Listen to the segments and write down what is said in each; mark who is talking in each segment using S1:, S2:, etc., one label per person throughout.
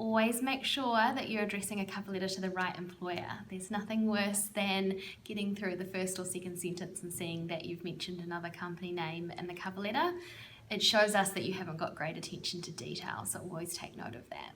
S1: always make sure that you're addressing a cover letter to the right employer. There's nothing worse than getting through the first or second sentence and seeing that you've mentioned another company name in the cover letter. It shows us that you haven't got great attention to detail, so always take note of that.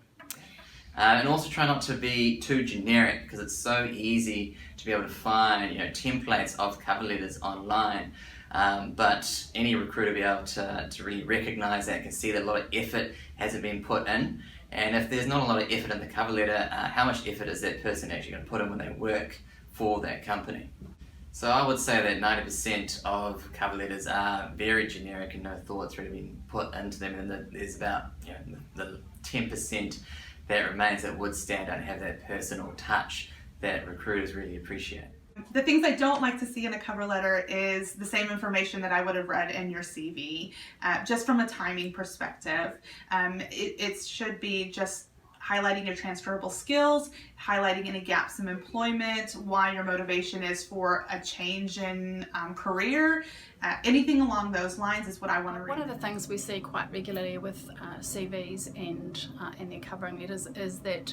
S2: And also try not to be too generic, because it's so easy to be able to find templates of cover letters online. But any recruiter will be able to really recognise that, can see that a lot of effort hasn't been put in. And if there's not a lot of effort in the cover letter, how much effort is that person actually going to put in when they work for that company? So I would say that 90% of cover letters are very generic and no thought's really been put into them, and that there's about the 10% that remains that would stand out and have that personal touch that recruiters really appreciate.
S3: The things I don't like to see in a cover letter is the same information that I would have read in your CV, just from a timing perspective. It should be just highlighting your transferable skills, highlighting any gaps in employment, why your motivation is for a change in career. Anything along those lines is what I want to read.
S4: One of the things we see quite regularly with CVs and their covering letters is that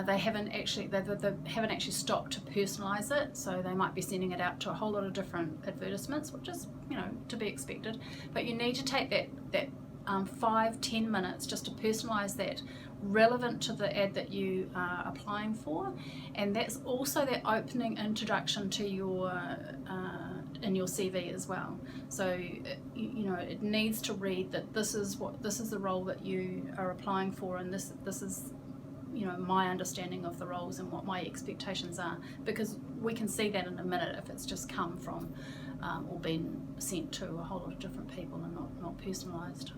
S4: they haven't actually stopped to personalise it. So they might be sending it out to a whole lot of different advertisements, which is to be expected. But you need to take that 5-10 minutes just to personalise that relevant to the ad that you are applying for, and that's also that opening introduction to your in your CV as well. So it needs to read that this is the role that you are applying for, and this is my understanding of the roles and what my expectations are, because we can see that in a minute if it's just come from or been sent to a whole lot of different people and not personalised.